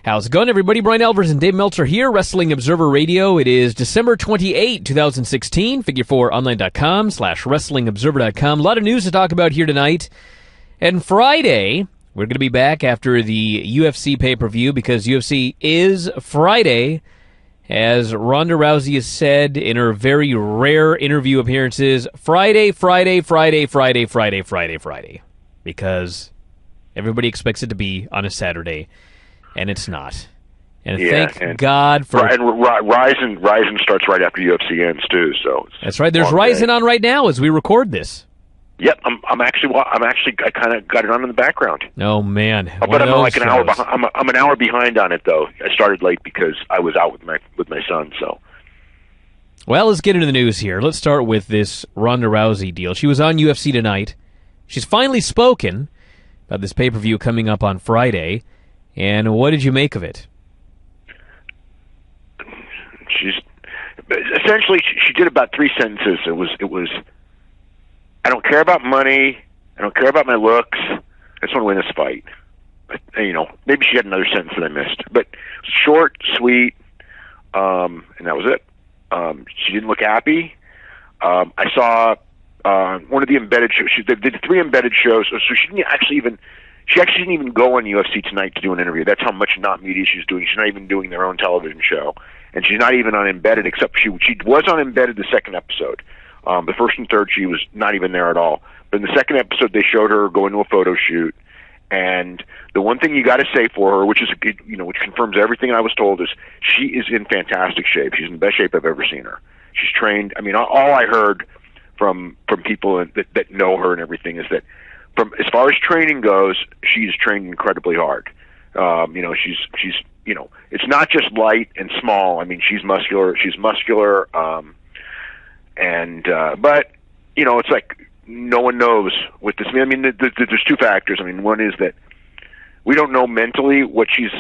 How's it going, everybody? Brian Elvers and Dave Meltzer here, Wrestling Observer Radio. It is December 28, 2016, figure4online.com/wrestlingobserver.com. A lot of news to talk about here tonight. And Friday, we're going to be back after the UFC pay-per-view because UFC is Friday, as Ronda Rousey has said in her very rare interview appearances, Friday, because everybody expects it to be on a Saturday. And it's not. And thank God for... And Ryzen starts right after UFC ends, too. So that's right. There's Ryzen on right now as we record this. Yep, I kind of got it on in the background. Oh, man. But I'm like an hour behind. I'm an hour behind on it, though. I started late because I was out with my son, so... Well, let's get into the news here. Let's start with this Ronda Rousey deal. She was on UFC tonight. She's finally spoken about this pay-per-view coming up on Friday. And what did you make of it? Essentially she did about 3 sentences. It was I don't care about money. I don't care about my looks. I just want to win this fight. Maybe she had another sentence that I missed, but short, sweet, and that was it. She didn't look happy. I saw one of the embedded shows. They did 3 embedded shows, so she didn't actually didn't even go on UFC Tonight to do an interview. That's how much not media she's doing. She's not even doing their own television show. And she's not even on Embedded, except she was on Embedded the second episode. The first and third, she was not even there at all. But in the second episode, they showed her going to a photo shoot. And the one thing you got to say for her, which is which confirms everything I was told, is she is in fantastic shape. She's in the best shape I've ever seen her. She's trained. I mean, all I heard from people that know her and everything is that, from as far as training goes, she's trained incredibly hard. She's it's not just light and small. I mean, she's muscular. But it's like no one knows with this. I mean, there's 2 factors. I mean, one is that we don't know mentally what she's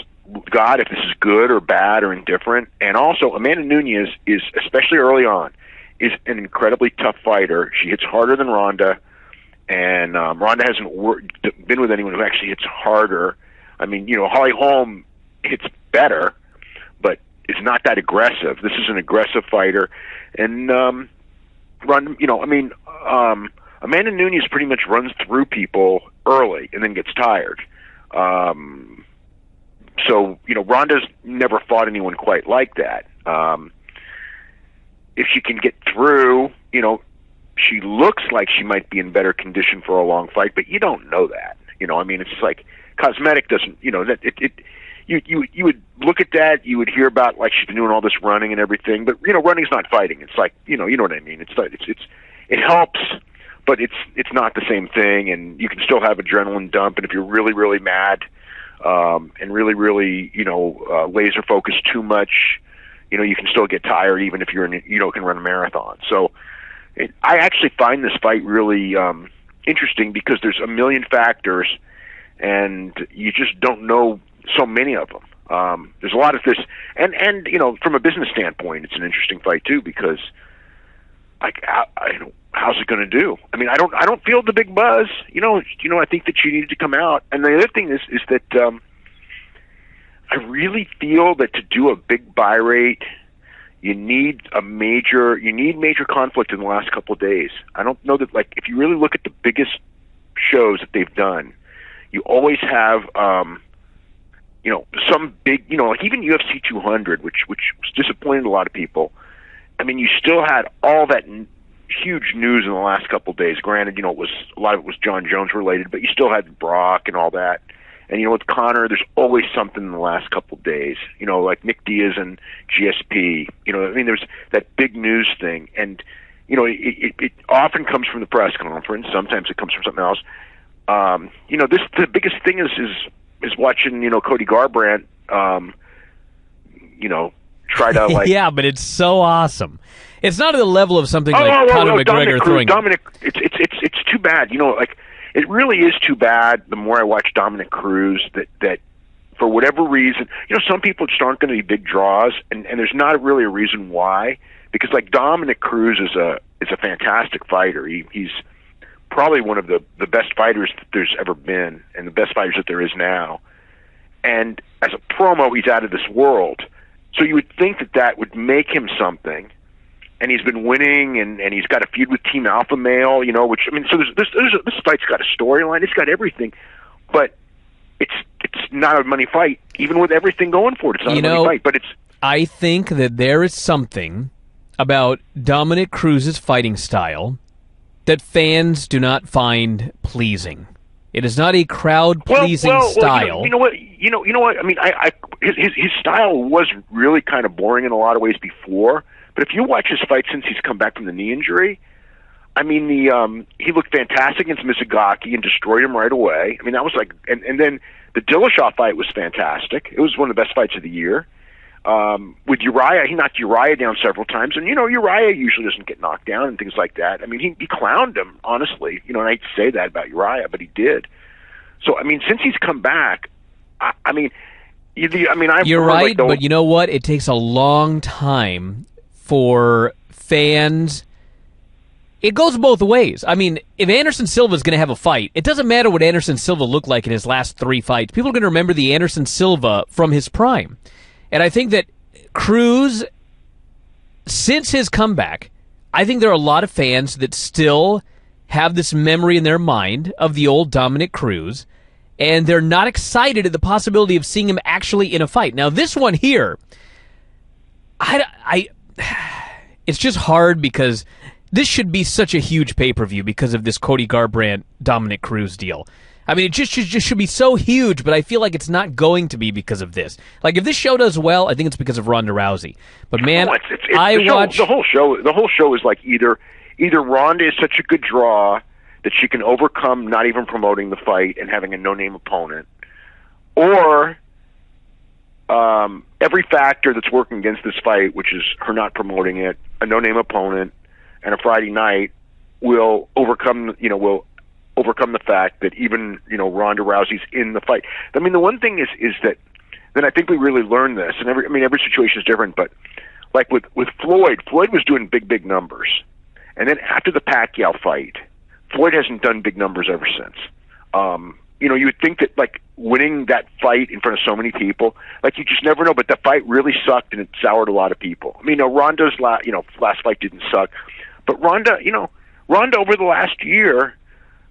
got, if this is good or bad or indifferent. And also, Amanda Nunes is, especially early on, is an incredibly tough fighter. She hits harder than Ronda. And Ronda hasn't been with anyone who actually hits harder. I mean, Holly Holm hits better, but is not that aggressive. This is an aggressive fighter. And Ronda, Amanda Nunes pretty much runs through people early and then gets tired. Ronda's never fought anyone quite like that. If she can get through, she looks like she might be in better condition for a long fight, but you don't know that. It's just like cosmetic doesn't, that you would look at that, you would hear about like she's been doing all this running and everything, but running's not fighting. It's like, you know what I mean? It helps, but it's not the same thing, and you can still have adrenaline dump, and if you're really, really mad, and really, really, laser focused too much, you can still get tired even if can run a marathon. So, I actually find this fight really interesting because there's a million factors, and you just don't know so many of them. There's a lot of this, and from a business standpoint, it's an interesting fight too because, how's it going to do? I mean, I don't feel the big buzz. I think that she needed to come out, and the other thing is that I really feel that to do a big buy rate, you need major conflict in the last couple of days. I don't know that, if you really look at the biggest shows that they've done, you always have, some big, even UFC 200, which was disappointing a lot of people. I mean, you still had all that huge news in the last couple of days. Granted, a lot of it was John Jones related, but you still had Brock and all that. And with Conor, there's always something in the last couple of days. Like Nick Diaz and GSP. There's that big news thing, and it often comes from the press conference. Sometimes it comes from something else. The biggest thing is watching Cody Garbrandt. Try to yeah, but it's so awesome. It's not at the level of something like Conor McGregor throwing. Dominic, it's too bad. It really is too bad. The more I watch Dominic Cruz, that for whatever reason, some people just aren't going to be big draws, and there's not really a reason why. Because Dominic Cruz is a fantastic fighter. He's probably one of the best fighters that there's ever been, and the best fighters that there is now. And as a promo, he's out of this world. So you would think that that would make him something. And he's been winning, and he's got a feud with Team Alpha Male, you know, which, I mean, so this fight's got a storyline, it's got everything, but it's not a money fight, even with everything going for it. It's not a money fight, but it's... I think that there is something about Dominic Cruz's fighting style that fans do not find pleasing. It is not a crowd-pleasing style. You know what? I mean, his style was really kind of boring in a lot of ways before. But if you watch his fight since he's come back from the knee injury, I mean, he looked fantastic against Mizugaki and destroyed him right away. I mean, that was like, and then the Dillashaw fight was fantastic. It was one of the best fights of the year. With Uriah, he knocked Uriah down several times, and Uriah usually doesn't get knocked down and things like that. I mean, he clowned him, honestly. And I hate to say that about Uriah, but he did. So, I mean, since he's come back, you're right, but you know what? It takes a long time for fans. It goes both ways. I mean, if Anderson Silva is going to have a fight, it doesn't matter what Anderson Silva looked like in his last 3 fights. People are going to remember the Anderson Silva from his prime. And I think that Cruz, since his comeback, I think there are a lot of fans that still have this memory in their mind of the old Dominic Cruz, and they're not excited at the possibility of seeing him actually in a fight. Now, this one here, it's just hard because this should be such a huge pay-per-view because of this Cody Garbrandt Dominic Cruz deal. I mean, it just should be so huge, but I feel like it's not going to be because of this. Like, if this show does well, I think it's because of Ronda Rousey. But man, the whole show is like either Ronda is such a good draw that she can overcome not even promoting the fight and having a no-name opponent, or every factor that's working against this fight, which is her not promoting it, a no-name opponent, and a Friday night, will overcome the fact that even Ronda Rousey's in the fight. I mean, the one thing is that then I think we really learned this, and every situation is different. But like with Floyd was doing big numbers, and then after the Pacquiao fight, Floyd hasn't done big numbers ever since. You would think that like winning that fight in front of so many people, like you just never know. But the fight really sucked, and it soured a lot of people. I mean, Ronda's last fight didn't suck, but Ronda over the last year,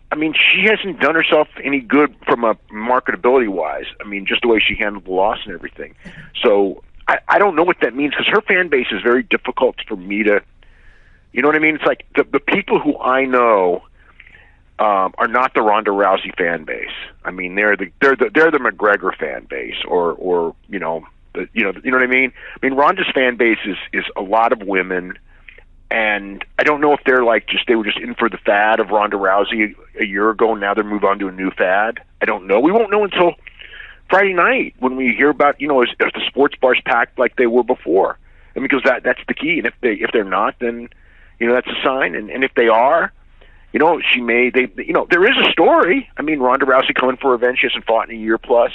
I mean, she hasn't done herself any good from a marketability-wise. I mean, just the way she handled the loss and everything. So I don't know what that means, because her fan base is very difficult for me to, you know what I mean? It's like the people who I know are not the Ronda Rousey fan base. I mean, they're the McGregor fan base, or you know what I mean? I mean, Ronda's fan base is a lot of women. And I don't know if they were just in for the fad of Ronda Rousey a year ago, and now they're moved on to a new fad. I don't know. We won't know until Friday night when we hear about, if the sports bars packed like they were before. And because that's the key. And if they're not, then that's a sign. And if they are, there is a story. I mean, Ronda Rousey coming for revenge. She hasn't fought in a year plus,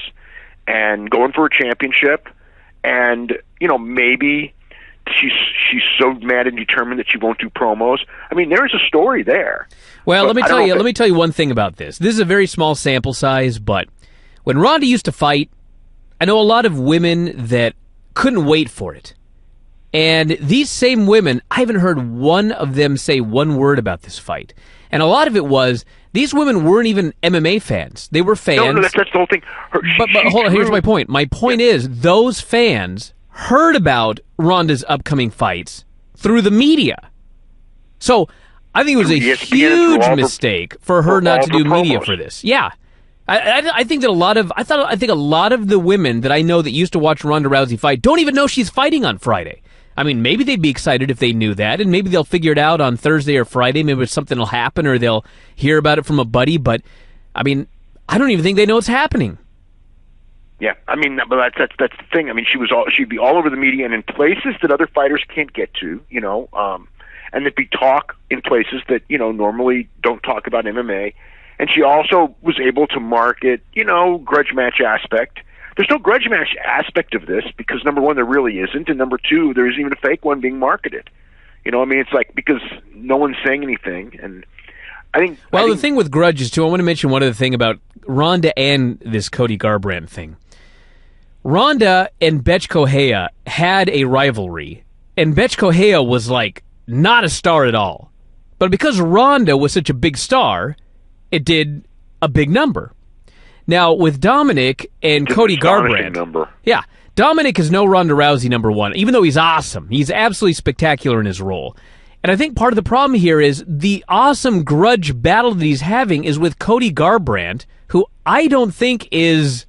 and going for a championship, and maybe she's so mad and determined that she won't do promos. I mean, there is a story there. Well, let me tell you one thing about this. This is a very small sample size, but when Ronda used to fight, I know a lot of women that couldn't wait for it. And these same women, I haven't heard one of them say one word about this fight. And a lot of it was, these women weren't even MMA fans. They were fans. No, that's the whole thing. But hold on, here's my point. My point is, those fans heard about Ronda's upcoming fights through the media. So I think it was a huge mistake for her not to do media for this. Yeah. I think that I think a lot of the women that I know that used to watch Ronda Rousey fight don't even know she's fighting on Friday. I mean, maybe they'd be excited if they knew that, and maybe they'll figure it out on Thursday or Friday. Maybe something will happen, or they'll hear about it from a buddy. But I mean, I don't even think they know it's happening. Yeah, I mean, but that's the thing. I mean, she'd be all over the media and in places that other fighters can't get to, and there'd be talk in places that normally don't talk about MMA. And she also was able to market, grudge match aspect. There's no grudge match aspect of this because, number one, there really isn't, and number two, there's even a fake one being marketed. I mean, it's like because no one's saying anything, and the thing with grudges too. I want to mention one other thing about Ronda and this Cody Garbrandt thing. Ronda and Betch Kohea had a rivalry, and Betch Kohea was like not a star at all. But because Ronda was such a big star, it did a big number. Now, with Dominic and Cody Garbrandt, number. Yeah, Dominic is no Ronda Rousey #1, even though he's awesome. He's absolutely spectacular in his role. And I think part of the problem here is the awesome grudge battle that he's having is with Cody Garbrandt, who I don't think is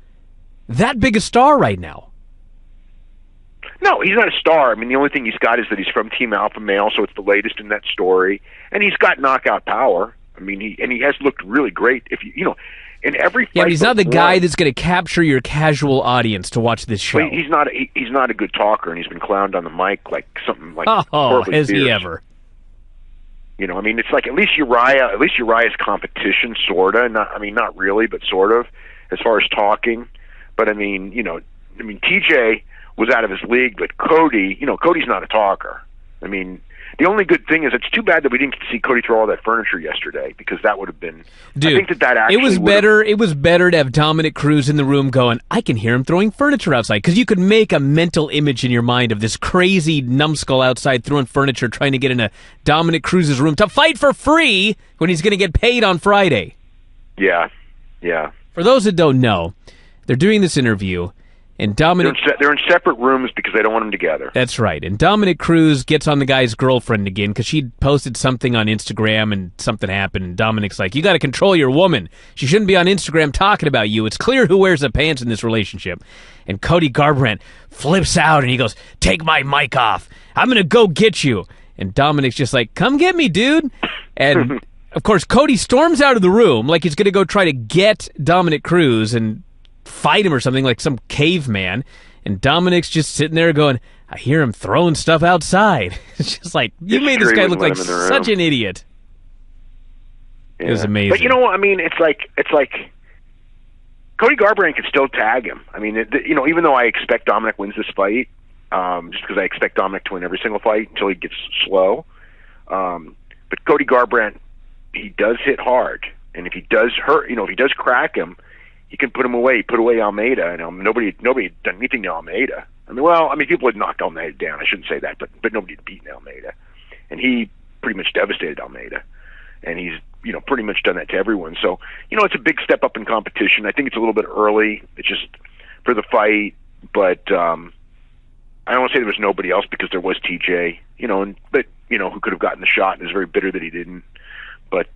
that big a star right now. No, he's not a star. I mean, the only thing he's got is that he's from Team Alpha Male, so it's the latest in that story, and he's got knockout power. I mean, he has looked really great. If you know, in every fight, yeah, but he's not the guy that's going to capture your casual audience to watch this show. Well, he's not a good talker, and he's been clowned on the mic like something like horribly has he ever? You know, I mean, it's like at least Uriah's competition, sorta. Not really, but sort of, as far as talking. But I mean, TJ was out of his league, but Cody's not a talker. I mean, the only good thing is it's too bad that we didn't get to see Cody throw all that furniture yesterday, because that would have been. Dude, I think that actually it was better. It was better to have Dominic Cruz in the room going, I can hear him throwing furniture outside, because you could make a mental image in your mind of this crazy numbskull outside throwing furniture, trying to get into Dominic Cruz's room to fight for free when he's going to get paid on Friday. Yeah. For those that don't know, they're doing this interview. And Dominic, they're in separate rooms because they don't want them together. That's right. And Dominic Cruz gets on the guy's girlfriend again because she posted something on Instagram and something happened. And Dominic's like, you got to control your woman. She shouldn't be on Instagram talking about you. It's clear who wears the pants in this relationship. And Cody Garbrandt flips out and he goes, take my mic off. I'm going to go get you. And Dominic's just like, come get me, dude. And, of course, Cody storms out of the room like he's going to go try to get Dominic Cruz and fight him or something like some caveman, and Dominic's just sitting there going, I hear him throwing stuff outside. It's just like, you made this guy look like such an idiot. Yeah. It was amazing. But it's like Cody Garbrandt could still tag him. I mean, even though I expect Dominic wins this fight, just because I expect Dominic to win every single fight until he gets slow. But Cody Garbrandt, he does hit hard, and if he does hurt, if he does crack him, he can put him away. He put away Almeida, and nobody had done anything to Almeida. People had knocked Almeida down. I shouldn't say that, but nobody had beaten Almeida, and he pretty much devastated Almeida, and he's pretty much done that to everyone. So it's a big step up in competition. I think it's a little bit early. It's just for the fight, but I don't want to say there was nobody else because there was TJ, who could have gotten the shot and is very bitter that he didn't, but.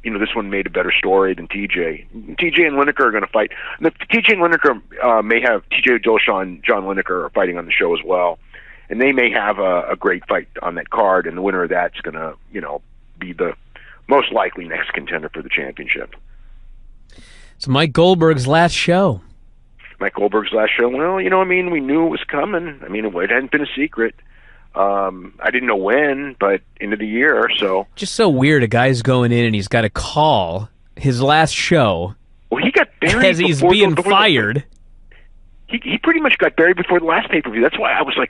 This one made a better story than TJ. TJ and Lineker are going to fight. TJ and Lineker may have TJ Dillashaw and John Lineker are fighting on the show as well, and they may have a great fight on that card. And the winner of that's going to, be the most likely next contender for the championship. It's Mike Goldberg's last show. Mike Goldberg's last show. Well, we knew it was coming. It hadn't been a secret. I didn't know when, but end of the year, so. Just so weird, a guy's going in and he's got to call his last show. Well, he got buried as he's being fired. He pretty much got buried before the last pay-per-view. That's why I was I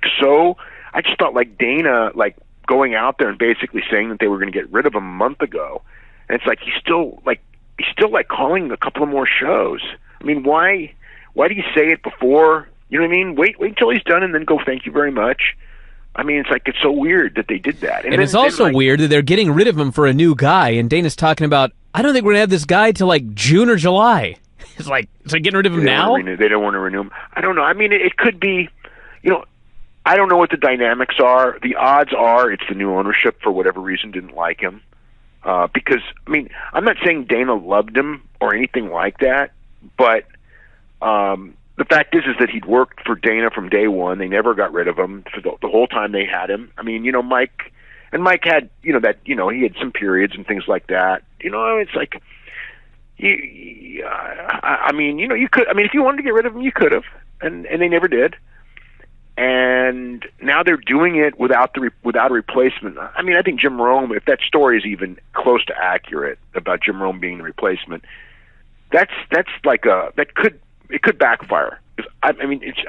just thought Dana, going out there and basically saying that they were going to get rid of him a month ago. And it's he's still calling a couple of more shows. I mean, why do you say it before? You know what I mean? Wait until he's done and then go, thank you very much. I mean, it's so weird that they did that. And it's also weird that they're getting rid of him for a new guy, and Dana's talking about, I don't think we're going to have this guy till June or July. It's so getting rid of him now? They don't want to renew him. I don't know. I mean, it could be, I don't know what the dynamics are. The odds are it's the new ownership, for whatever reason, didn't like him. Because, I'm not saying Dana loved him or anything like that, but the fact is that he'd worked for Dana from day one. They never got rid of him for the whole time they had him. Mike had, he had some periods and things like that. It's you could, if you wanted to get rid of him, you could have, and they never did. And now they're doing it without a replacement. I think Jim Rome, if that story is even close to accurate about Jim Rome being the replacement, it could backfire. It's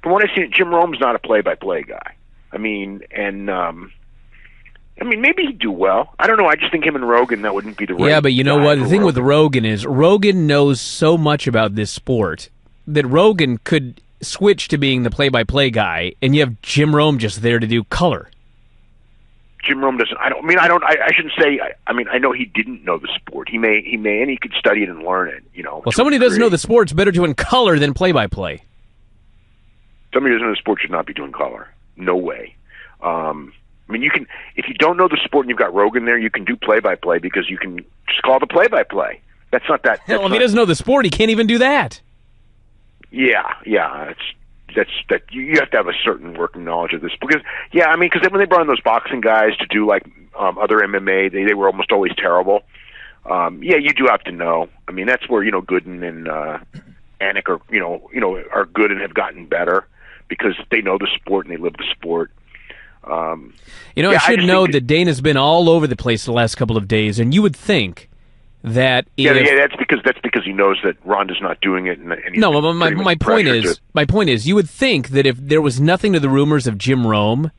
from what I've seen, Jim Rome's not a play-by-play guy. Maybe he'd do well. I don't know. I just think him and Rogan, that wouldn't be the right. Yeah, but you know what? The thing Rogan. with Rogan is Rogan knows so much about this sport that Rogan could switch to being the play-by-play guy, and you have Jim Rome just there to do color. Jim Rome doesn't. I shouldn't say. I know he didn't know the sport. He may, and he could study it and learn it. Well, somebody who doesn't know the sport's better doing color than play-by-play. Somebody who doesn't know the sport should not be doing color. No way. You can, if you don't know the sport and you've got Rogan there, you can do play-by-play because you can just call the play-by-play. That's not that. Hell, if he doesn't know the sport, he can't even do that. Yeah. That's you have to have a certain working knowledge of this because when they brought in those boxing guys to do like other MMA, they were almost always terrible. You do have to know. That's where Gooden and Anik are good and have gotten better because they know the sport and they live the sport. I should know that Dana's been all over the place the last couple of days, and you would think that that's because he knows that Ronda's not doing it. My point is, you would think that if there was nothing to the rumors of Jim Rome,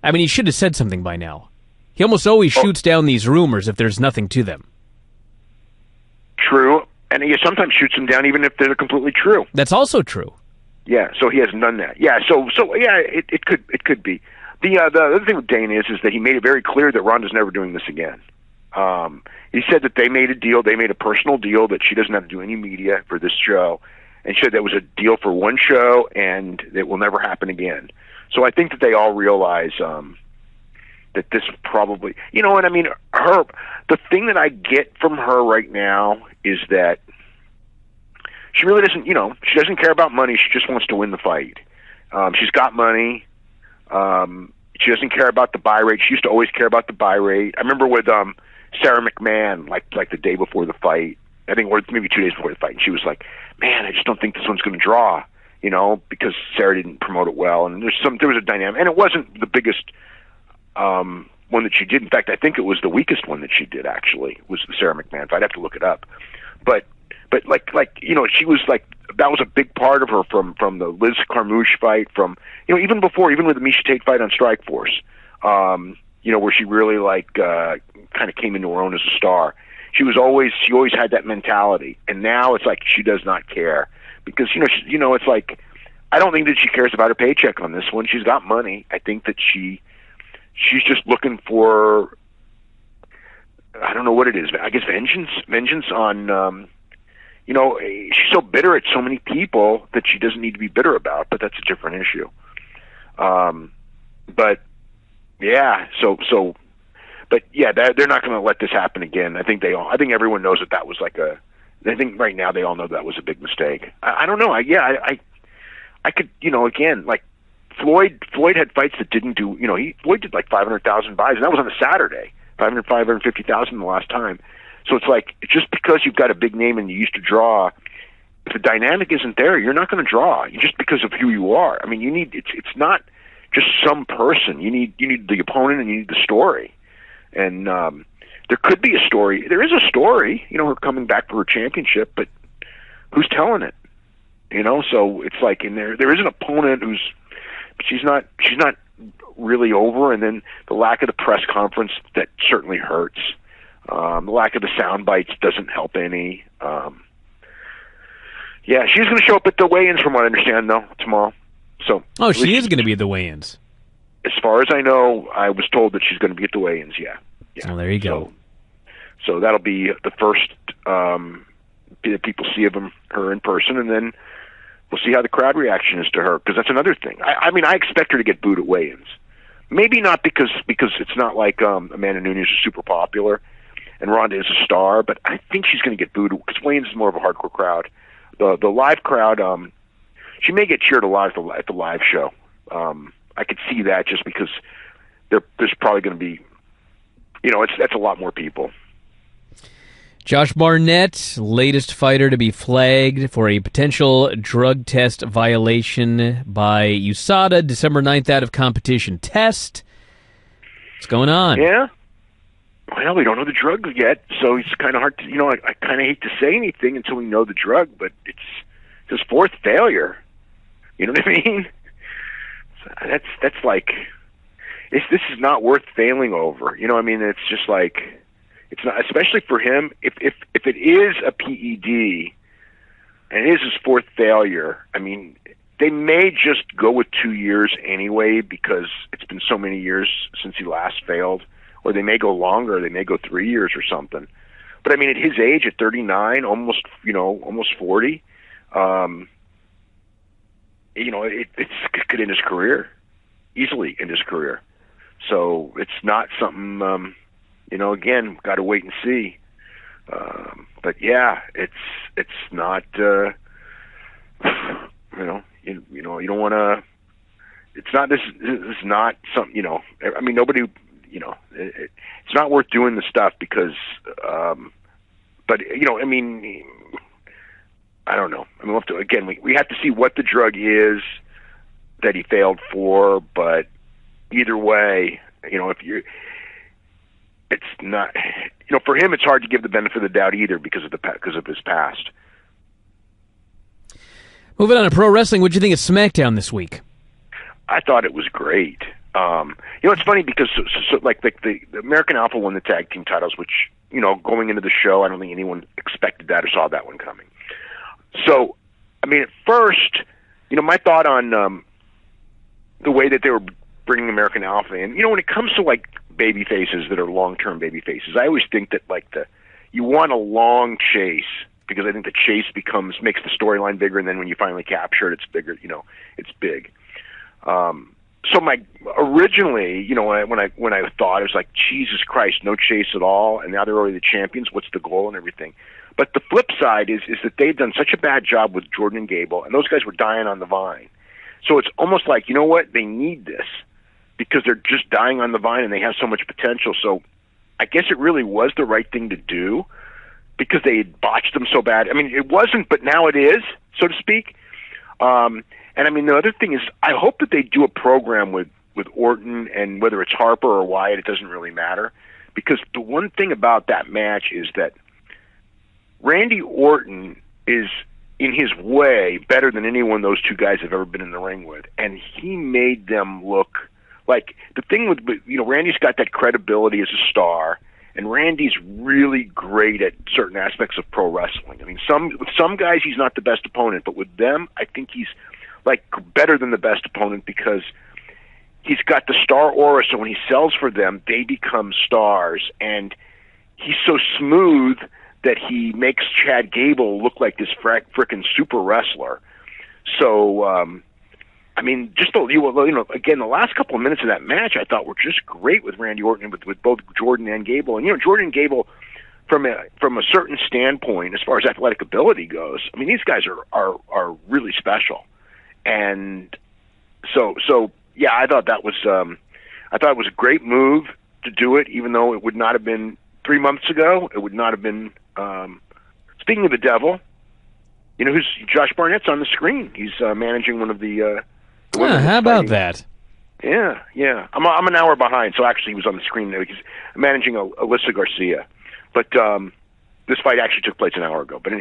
he should have said something by now. He almost always shoots down these rumors if there's nothing to them. True, and he sometimes shoots them down even if they're completely true. That's also true. Yeah, so he hasn't done that. Yeah, it could be. The other thing with Dana is that he made it very clear that Ronda's never doing this again. He said that they made a deal, they made a personal deal that she doesn't have to do any media for this show, and she said that was a deal for one show and it will never happen again. So I think that they all realize that this probably, the thing that I get from her right now is that she really doesn't, she doesn't care about money, she just wants to win the fight. She's got money. She doesn't care about the buy rate. She used to always care about the buy rate. I remember with Sarah McMahon, like the day before the fight, I think, or maybe 2 days before the fight, and she was like, "Man, I just don't think this one's going to draw," because Sarah didn't promote it well, and there was a dynamic, and it wasn't the biggest one that she did. In fact, I think it was the weakest one that she did. Actually, was the Sarah McMahon fight. I'd have to look it up, but she was like, that was a big part of her from the Liz Carmouche fight, from even with the Miesha Tate fight on Strikeforce, where she really kind of came into her own as a star. She always had that mentality, and now it's like she does not care because it's like, I don't think that she cares about her paycheck on this one. She's got money. I think that she's just looking for, I don't know what it is. I guess vengeance on. She's so bitter at so many people that she doesn't need to be bitter about, but that's a different issue. They're not going to let this happen again. I think everyone knows that was I think right now they all know that was a big mistake. I don't know. I could, again, like Floyd had fights that didn't do, Floyd did like 500,000 buys, and that was on a Saturday, 550,000 the last time. So it's like, just because you've got a big name and you used to draw, if the dynamic isn't there, you're not going to draw just because of who you are. You need, it's not just some person. You need the opponent and you need the story. And there could be a story. There is a story, her coming back for her championship, but who's telling it? So it's like, and there is an opponent she's not really over, and then the lack of the press conference, that certainly hurts. The lack of the sound bites doesn't help any. She's going to show up at the weigh-ins, from what I understand, though, tomorrow. So, she is going to be at the weigh-ins. As far as I know, I was told that she's going to be at the weigh-ins. Yeah. Well, there you go. So that'll be the first that people see of her in person, and then we'll see how the crowd reaction is to her, because that's another thing. I expect her to get booed at weigh-ins. Maybe not because it's not like Amanda Nunes is super popular and Ronda is a star, but I think she's going to get booed because weigh-ins is more of a hardcore crowd. The live crowd, she may get cheered a lot at the live show. I could see that just because there's probably going to be, that's a lot more people. Josh Barnett, latest fighter to be flagged for a potential drug test violation by USADA, December 9th out of competition test. What's going on? Yeah. Well, we don't know the drug yet, so it's kind of hard to, I kind of hate to say anything until we know the drug, but it's his fourth failure. You know what I mean? That's like, this is not worth failing over. It's just like, it's not, especially for him, if it is a PED and it is his fourth failure, they They may just go with 2 years anyway because it's been so many years since he last failed, or they may go longer. They may go 3 years or something. But I mean, at his age, at 39, almost 40, it could end his career easily. End his career. So it's not something. Again, got to wait and see. But yeah, it's not. You don't want to. It's not this. This is not something. I mean, nobody. It's not worth doing the stuff because. But I mean, I don't know. I mean, we have to see what the drug is that he failed for. But either way, it's not. For him, it's hard to give the benefit of the doubt either because of his past. Moving on to pro wrestling, what did you think of Smackdown this week? I thought it was great. It's funny because the American Alpha won the tag team titles, which going into the show, I don't think anyone expected that or saw that one coming. So, I mean, at first, my thought on the way that they were bringing American Alpha in, when it comes to like baby faces that are long-term baby faces, I always think that you want a long chase because I think the chase makes the storyline bigger, and then when you finally capture it, it's bigger. It's big. So originally, when I thought, it was like, Jesus Christ, no chase at all, and now they're already the champions. What's the goal and everything? But the flip side is that they've done such a bad job with Jordan and Gable, and those guys were dying on the vine. So it's almost like, you know what? They need this because they're just dying on the vine, and they have so much potential. So I guess it really was the right thing to do because they had botched them so bad. I mean, it wasn't, but now it is, so to speak. And I mean, the other thing is, I hope that they do a program with Orton, and whether it's Harper or Wyatt, it doesn't really matter. Because the one thing about that match is that Randy Orton is, in his way, better than anyone those two guys have ever been in the ring with. And he made them look like, the thing with, Randy's got that credibility as a star, and Randy's really great at certain aspects of pro wrestling. I mean, with some guys, he's not the best opponent, but with them, I think he's better than the best opponent because he's got the star aura. So when he sells for them, they become stars, and he's so smooth that he makes Chad Gable look like this frickin' super wrestler. So, I mean, just again, the last couple of minutes of that match, I thought were just great with Randy Orton, with both Jordan and Gable. And Jordan and Gable, from a certain standpoint, as far as athletic ability goes, I mean, these guys are really special. And so yeah, I thought that was it was a great move to do it, even though it would not have been 3 months ago. It would not have been. Speaking of the devil, who's Josh Barnett's on the screen. He's managing one of the. How about that? Yeah. I'm an hour behind, so actually he was on the screen there. He's managing Alyssa Garcia, but this fight actually took place an hour ago. But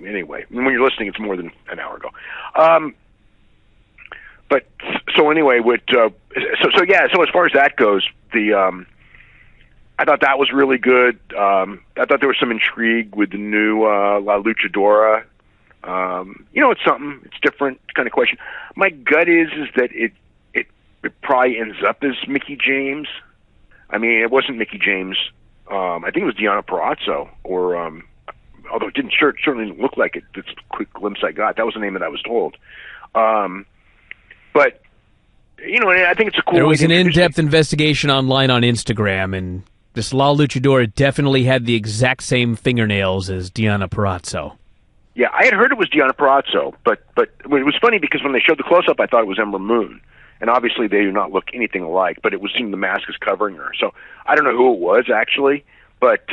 anyway, when you're listening, it's more than an hour ago. But so anyway, so as far as that goes, I thought that was really good. I thought there was some intrigue with the new La Luchadora. It's something. It's different kind of question. My gut is that it probably ends up as Mickie James. I mean, it wasn't Mickie James. I think it was Deonna Purrazzo, or although it certainly didn't look like it. It's a quick glimpse I got. That was the name that I was told. But I think it's a cool. There was an in-depth investigation online on Instagram, and this La Luchadora definitely had the exact same fingernails as Deonna Purrazzo. Yeah, I had heard it was Deonna Purrazzo, but it was funny because when they showed the close-up, I thought it was Ember Moon, and obviously they do not look anything alike. But it was the mask is covering her, so I don't know who it was actually, but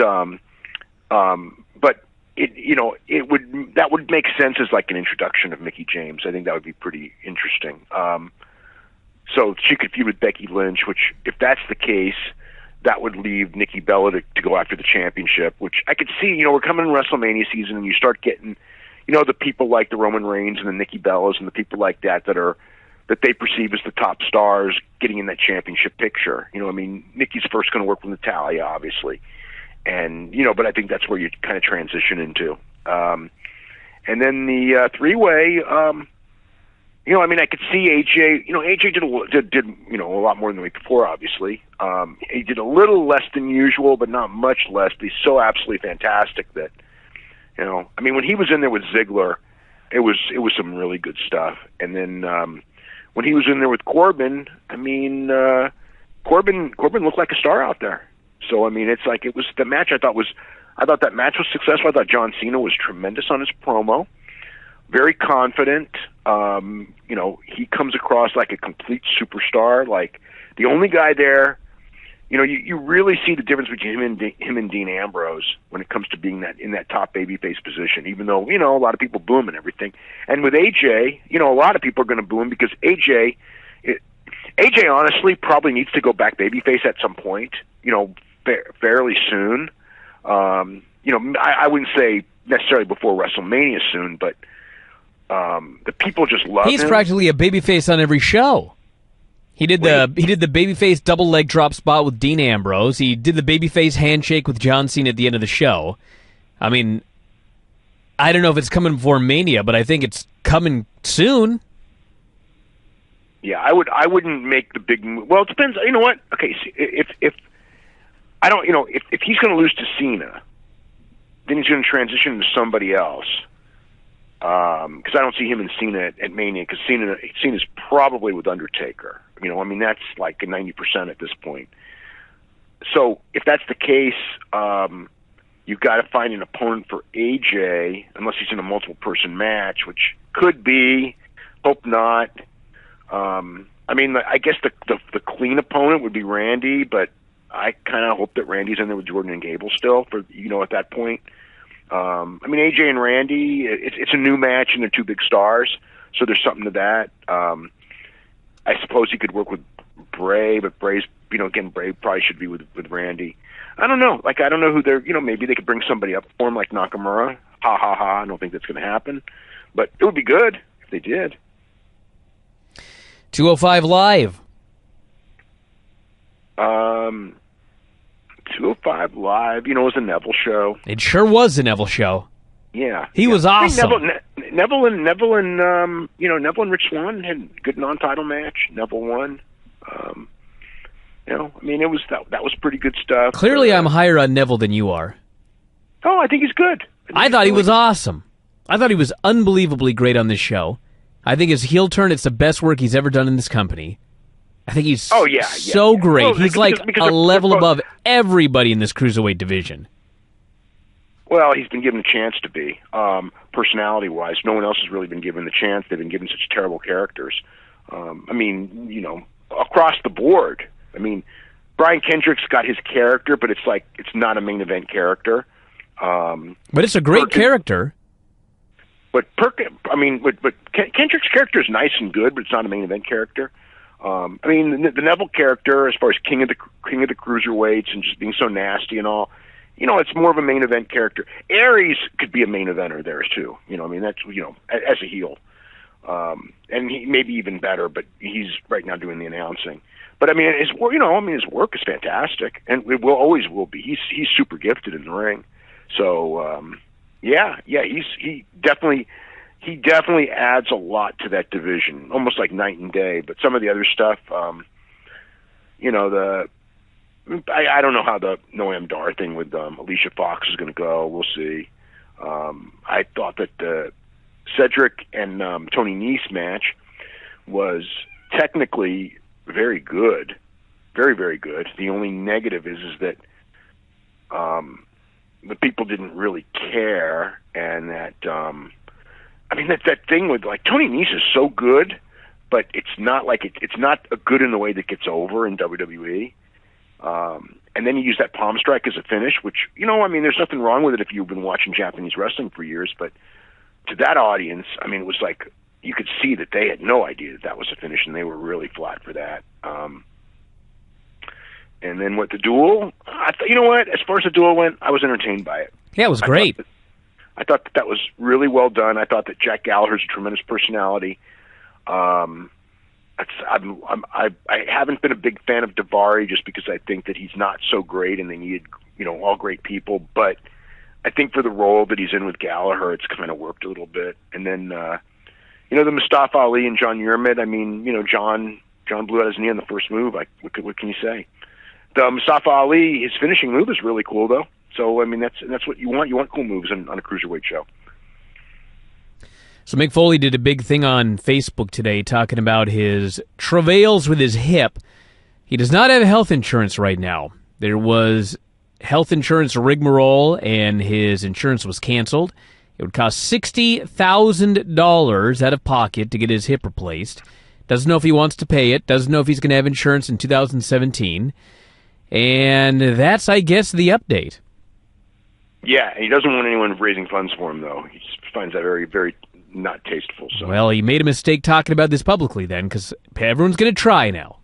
that would make sense as like an introduction of Mickie James. I think that would be pretty interesting. So she could feud with Becky Lynch, which if that's the case, that would leave Nikki Bella to go after the championship, which I could see. We're coming in WrestleMania season, and you start getting, the people like the Roman Reigns and the Nikki Bellas and the people like that that they perceive as the top stars getting in that championship picture. I mean, Nikki's first going to work with Natalya, obviously. And, but I think that's where you kind of transition into. And then the three-way, I mean, I could see AJ. AJ did a lot more than the week before. Obviously, he did a little less than usual, but not much less. But he's so absolutely fantastic that, I mean, when he was in there with Ziggler, it was some really good stuff. And then when he was in there with Corbin, I mean, Corbin looked like a star out there. So I mean, it's like it was the match. I thought that match was successful. I thought John Cena was tremendous on his promo. Very confident. He comes across like a complete superstar. Like the only guy there, you really see the difference between him and Dean Ambrose when it comes to being in that top babyface position. Even though a lot of people boo him and everything. And with AJ, a lot of people are going to boo him because AJ honestly probably needs to go back babyface at some point. Fairly soon. I wouldn't say necessarily before WrestleMania soon, but. The people just love him. He's practically a babyface on every show. He did the babyface double leg drop spot with Dean Ambrose. He did the babyface handshake with John Cena at the end of the show. I mean, I don't know if it's coming before Mania, but I think it's coming soon. Yeah, I wouldn't make the big move. Well, it depends. You know what? Okay, if he's going to lose to Cena, then he's going to transition to somebody else. Because I don't see him and Cena at Mania. Because Cena's probably with Undertaker. I mean that's like a 90% at this point. So if that's the case, you've got to find an opponent for AJ, unless he's in a multiple person match, which could be. Hope not. I mean, I guess the clean opponent would be Randy, but I kind of hope that Randy's in there with Jordan and Gable still for at that point. I mean, AJ and Randy, it's a new match and they're two big stars, so there's something to that. I suppose he could work with Bray, but Bray's, again, Bray probably should be with Randy. I don't know. Like, I don't know who they're, maybe they could bring somebody up for him like Nakamura. Ha ha ha. I don't think that's going to happen, but it would be good if they did. 205 Live. 205 Live, it was a Neville show. It sure was a Neville show. Yeah. He was awesome. Neville and Rich Swann had a good non-title match. Neville won. I mean, it was that was pretty good stuff. Clearly, I'm higher on Neville than you are. Oh, I think he's good. I thought he was awesome. I thought he was unbelievably great on this show. I think his heel turn, it's the best work he's ever done in this company. I think he's so great. Well, he's because a level above everybody in this cruiserweight division. Well, he's been given a chance to be, personality-wise. No one else has really been given the chance. They've been given such terrible characters. I mean, across the board. I mean, Brian Kendrick's got his character, but it's not a main event character. But it's a great character. But Kendrick's character is nice and good, but it's not a main event character. I mean, the Neville character, as far as king of the cruiserweights and just being so nasty and all, it's more of a main event character. Aries could be a main eventer there too. I mean, that's as a heel, and he maybe even better. But he's right now doing the announcing. But I mean, his work is fantastic, and it always will be. He's super gifted in the ring. So he definitely adds a lot to that division, almost like night and day. But some of the other stuff, I don't know how the Noam Dar thing with Alicia Fox is going to go. We'll see. I thought that the Cedric and Tony Nese match was technically very good, very, very good. The only negative is that the people didn't really care, and that that thing with Tony Nese is so good, but it's not it's not a good in the way that gets over in WWE. And then you use that palm strike as a finish, which there's nothing wrong with it if you've been watching Japanese wrestling for years. But to that audience, it was like you could see that they had no idea that was a finish, and they were really flat for that. And then with the duel, as far as the duel went, I was entertained by it. Yeah, it was great. I thought that was really well done. I thought that Jack Gallagher's a tremendous personality. I haven't been a big fan of Daivari just because I think that he's not so great, and they needed all great people. But I think for the role that he's in with Gallagher, it's kind of worked a little bit. And then the Mustafa Ali and John Urimed. I mean, John blew out his knee on the first move. What can you say? The Mustafa Ali, his finishing move is really cool, though. So, I mean, that's what you want. You want cool moves on a cruiserweight show. So Mick Foley did a big thing on Facebook today talking about his travails with his hip. He does not have health insurance right now. There was health insurance rigmarole, and his insurance was canceled. It would cost $60,000 out of pocket to get his hip replaced. Doesn't know if he wants to pay it. Doesn't know if he's going to have insurance in 2017. And that's, I guess, the update. Yeah, and he doesn't want anyone raising funds for him, though. He just finds that very, very not tasteful. So. Well, he made a mistake talking about this publicly then, because everyone's going to try now.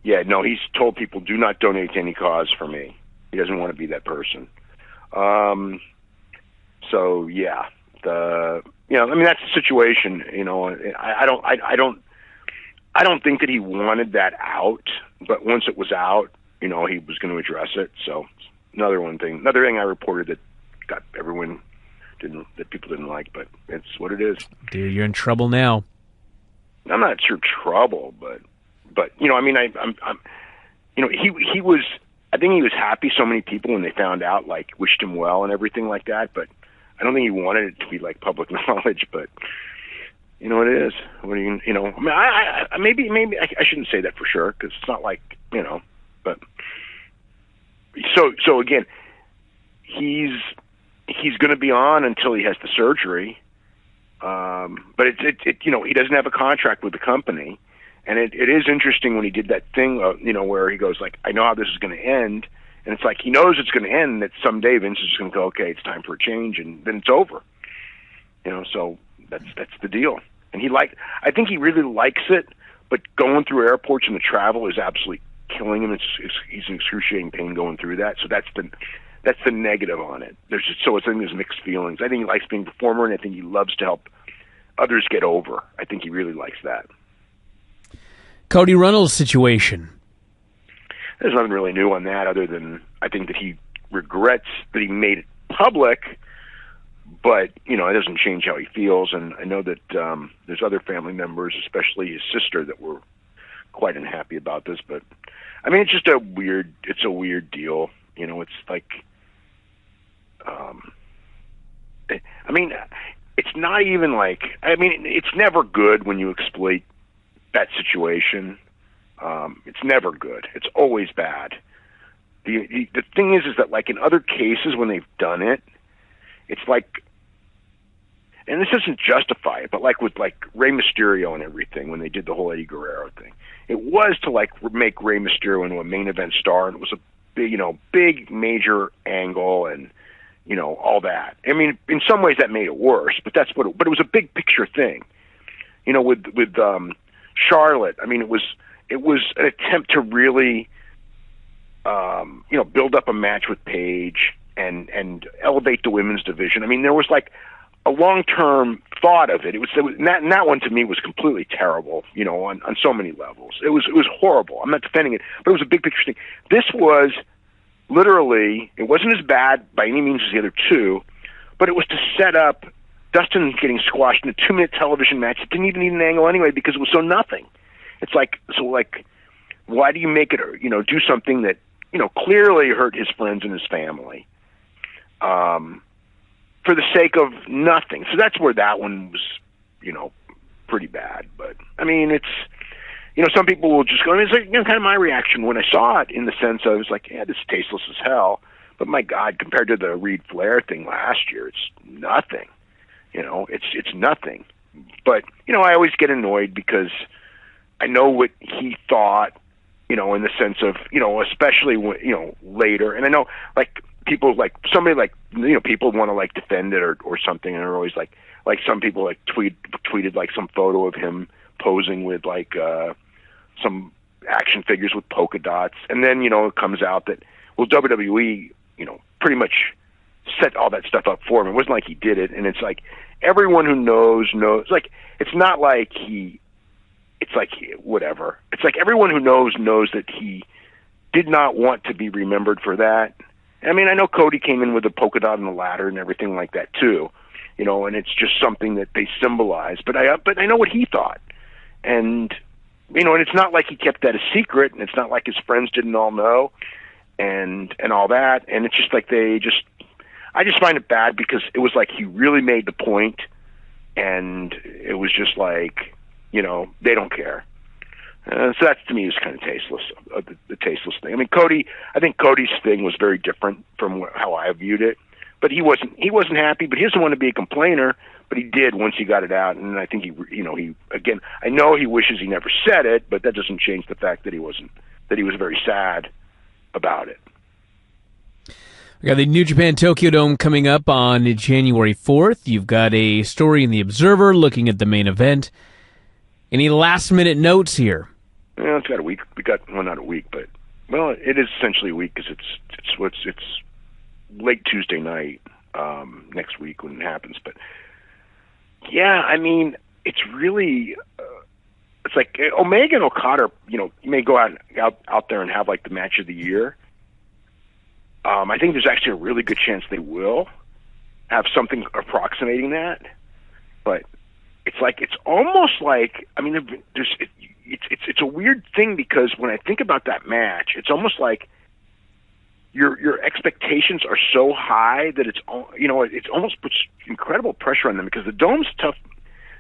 Yeah, no, he's told people, do not donate to any cause for me. He doesn't want to be that person. So yeah, I mean, that's the situation. I don't think that he wanted that out, but once it was out, he was going to address it. So another thing I reported that got that people didn't like, but it's what it is. Dude, you're in trouble now. I'm not sure trouble, but I mean, he was. I think he was happy. So many people, when they found out, wished him well and everything like that. But I don't think he wanted it to be public knowledge. But it is. What do you? I mean, I maybe I shouldn't say that for sure, because it's not But so again, he's going to be on until he has the surgery. But he doesn't have a contract with the company. And it is interesting when he did that thing, where he goes I know how this is going to end, and it's he knows it's going to end, and that someday Vince is just going to go, okay, it's time for a change, and then it's over. So that's the deal. And I think he really likes it, but going through airports and the travel is absolutely killing him. He's in excruciating pain going through that. So that's the negative on it. I think there's mixed feelings. I think he likes being a performer, and I think he loves to help others get over. I think he really likes that. Cody Runnels' situation. There's nothing really new on that, other than I think that he regrets that he made it public, but it doesn't change how he feels. And I know that there's other family members, especially his sister, that were quite unhappy about this. But I mean, it's a weird deal. It's I mean, it's not even it's never good when you exploit that situation. It's never good. It's always bad. The thing is that in other cases when they've done it, it's and this doesn't justify it, but with Rey Mysterio and everything, when they did the whole Eddie Guerrero thing, it was to make Rey Mysterio into a main event star, and it was a big major angle, and all that. I mean, in some ways that made it worse, but but it was a big picture thing. With Charlotte, I mean, it was an attempt to really, build up a match with Paige and elevate the women's division. I mean, there was a long-term thought of it. It was that one to me was completely terrible, on so many levels. It was horrible. I'm not defending it, but it was a big picture thing. This was literally, it wasn't as bad by any means as the other two, but it was to set up Dustin getting squashed in a 2-minute television match. It didn't even need an angle anyway, because it was so nothing. It's why do you make it, do something that, clearly hurt his friends and his family, for the sake of nothing? So that's where that one was, pretty bad. But I mean, it's, some people will just go, it's kind of my reaction when I saw it, in the sense of, yeah, this is tasteless as hell. But my God, compared to the Reed Flair thing last year, it's nothing. It's nothing. But, I always get annoyed because I know what he thought, in the sense of, especially when, later. And I know, people, people want to, defend it or something, and are always, some people, tweeted, some photo of him posing with, some action figures with polka dots. And then, it comes out that, well, WWE, pretty much set all that stuff up for him. It wasn't like he did it, and it's everyone who knows. It's not like he. It's whatever. It's everyone who knows that he did not want to be remembered for that. I mean, I know Cody came in with a polka dot and a ladder and everything like that too, and it's just something that they symbolize. But I know what he thought, and and it's not like he kept that a secret, and it's not like his friends didn't all know, and all that, and it's just like I just find it bad because it was like he really made the point, and it was just like, they don't care. So that to me is kind of tasteless, the tasteless thing. I mean, I think Cody's thing was very different from how I viewed it, but he wasn't happy, but he doesn't want to be a complainer, but he did once he got it out, and I think he again, I know he wishes he never said it, but that doesn't change the fact that he was very sad about it. We got the New Japan Tokyo Dome coming up on January 4th. You've got a story in the Observer looking at the main event. Any last-minute notes here? Well, it's got a week. We got, well, not a week, but, well, it is essentially a week because it's late Tuesday night next week when it happens. But, yeah, I mean, it's really, it's like Omega and Okada, you may go out there and have, like, the match of the year. I think there's actually a really good chance they will have something approximating that, but it's almost like, I mean, it's a weird thing because when I think about that match, it's almost like your expectations are so high that it's almost puts incredible pressure on them because the Dome's tough.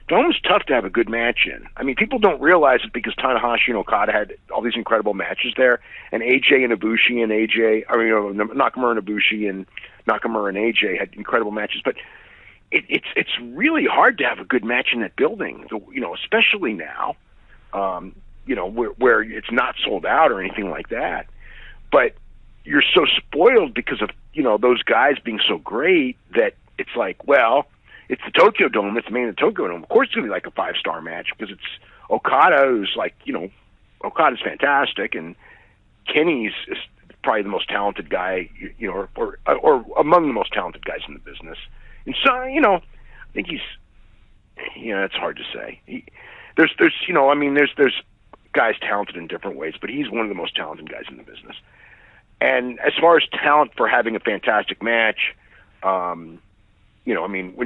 Dome's tough to have a good match in. I mean, people don't realize it because Tanahashi and Okada had all these incredible matches there, and AJ and Ibushi and Nakamura and Ibushi and Nakamura and AJ had incredible matches. But it's really hard to have a good match in that building, especially now, where it's not sold out or anything like that. But you're so spoiled because of those guys being so great that it's like, well, it's the Tokyo Dome. It's the main of the Tokyo Dome. Of course, it's going to be like a 5-star match because it's Okada, who's like, Okada's fantastic, and Kenny's is probably the most talented guy, or among the most talented guys in the business. And so, I think he's, it's hard to say. There's guys talented in different ways, but he's one of the most talented guys in the business. And as far as talent for having a fantastic match, when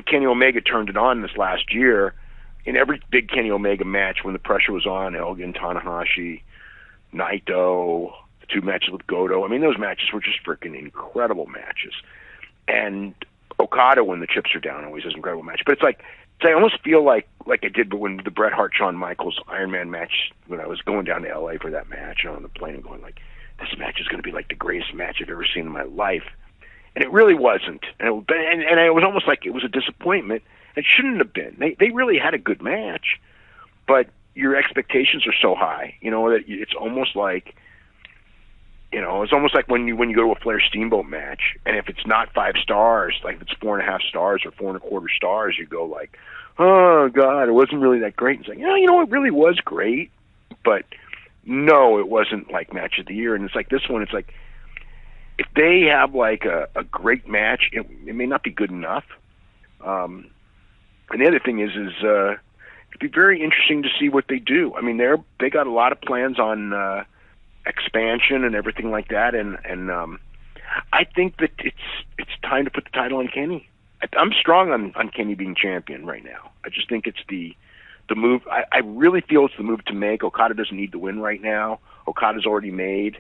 Kenny Omega turned it on this last year, in every big Kenny Omega match, when the pressure was on, Elgin, Tanahashi, Naito, the 2 matches with Goto, those matches were just freaking incredible matches. And Okada, when the chips are down, always has an incredible match. But it's like, I almost feel like I did, but when the Bret Hart, Shawn Michaels Iron Man match, when I was going down to L.A. for that match, and on the plane, and going like, this match is going to be like the greatest match I've ever seen in my life. And it really wasn't. And it was almost like it was a disappointment. It shouldn't have been. They really had a good match, but your expectations are so high, that it's almost like, when you go to a Flair Steamboat match, and if it's not 5 stars, like if it's 4.5 stars or 4.25 stars, you go like, oh God, it wasn't really that great. It's like, it really was great, but no, it wasn't like match of the year. And it's like this one, it's like, if they have like a great match, it may not be good enough. And the other thing is it'd be very interesting to see what they do. I mean, they got a lot of plans on expansion and everything like that, and I think that it's time to put the title on Kenny. I'm strong on Kenny being champion right now. I just think it's the move. I really feel it's the move to make. Okada doesn't need to win right now. Okada's already made.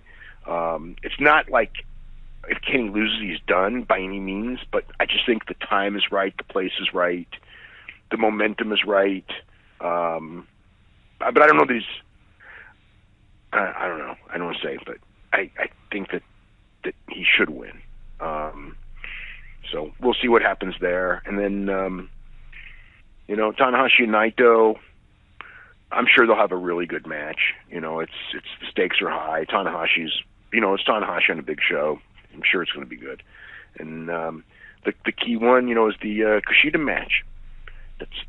It's not like if Kenny loses, he's done by any means, but I just think the time is right, the place is right, the momentum is right. But I don't know these. I don't know. I don't want to say, but I think that he should win. So we'll see what happens there, and then Tanahashi and Naito. I'm sure they'll have a really good match. It's the stakes are high. Tanahashi's, it's Tanahashi on a big show. I'm sure it's going to be good. And the key one, is the Kushida match.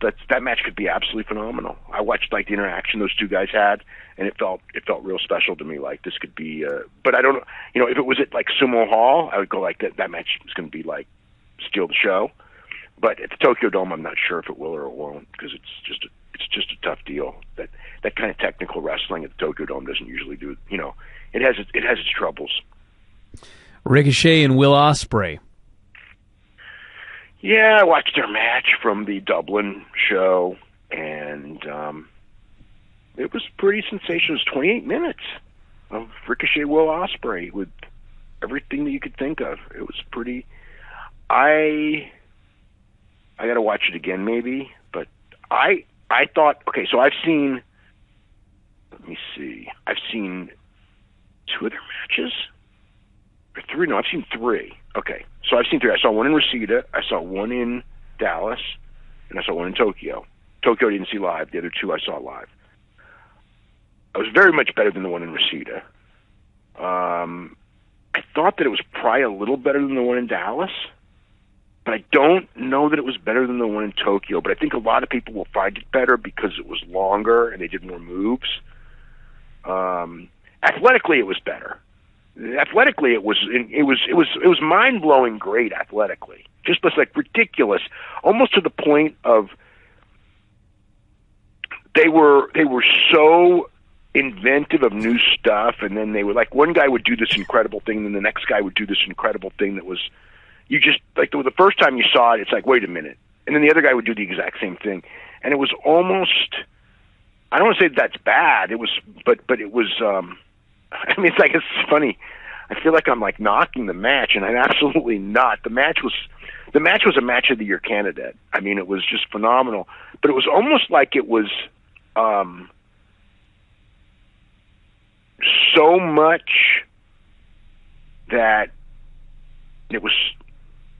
That match could be absolutely phenomenal. I watched like the interaction those two guys had, and it felt real special to me. Like this could be, but I don't know. If it was at like Sumo Hall, I would go like that match is going to be like steal the show. But at the Tokyo Dome, I'm not sure if it will or it won't because it's just a tough deal. That kind of technical wrestling at the Tokyo Dome doesn't usually do. It has its troubles. Ricochet and Will Ospreay. Yeah, I watched their match from the Dublin show, and it was pretty sensational. It was 28 minutes of Ricochet Will Ospreay with everything that you could think of. It was pretty. I got to watch it again, maybe, but I thought, okay, so I've seen. Let me see. I've seen 2 other matches. Or 3? No, I've seen 3. Okay, so I've seen 3. I saw one in Reseda, I saw one in Dallas, and I saw one in Tokyo. Tokyo I didn't see live. The other 2 I saw live. I was very much better than the one in Reseda. I thought that it was probably a little better than the one in Dallas, but I don't know that it was better than the one in Tokyo. But I think a lot of people will find it better because it was longer and they did more moves. Athletically, it was better. Athletically, it was mind-blowing great athletically. Just was like ridiculous, almost to the point of they were so inventive of new stuff, and then they were like, one guy would do this incredible thing, and then the next guy would do this incredible thing that was, you just, like the first time you saw it, it's like, wait a minute. And then the other guy would do the exact same thing. And it was almost, I don't want to say that's bad, it was, but it was, I mean, it's funny. I feel like I'm like knocking the match, and I'm absolutely not. The match was a match of the year candidate. I mean, it was just phenomenal, but it was almost like it was, so much that it was,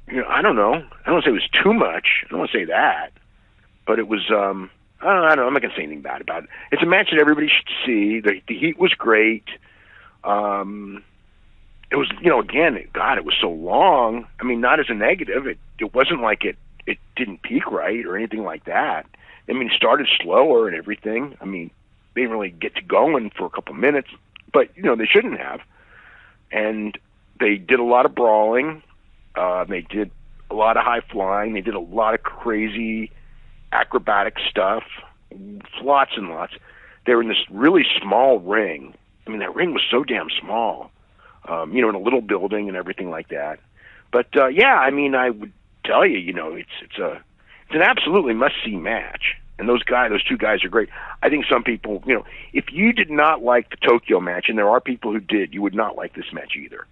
I don't know. I don't want to say it was too much. I don't want to say that, but it was, I don't know. I'm not going to say anything bad about it. It's a match that everybody should see. The heat was great. It was, again, God, it was so long. I mean, not as a negative. It wasn't like it didn't peak right or anything like that. I mean, it started slower and everything. I mean, they didn't really get to going for a couple minutes, but, they shouldn't have. And they did a lot of brawling. They did a lot of high flying. They did a lot of crazy acrobatic stuff, lots and lots. They were in this really small ring. I mean, that ring was so damn small, in a little building and everything like that. But, yeah, I mean, I would tell you, it's an absolutely must-see match. And those 2 guys are great. I think some people, if you did not like the Tokyo match, and there are people who did, you would not like this match either.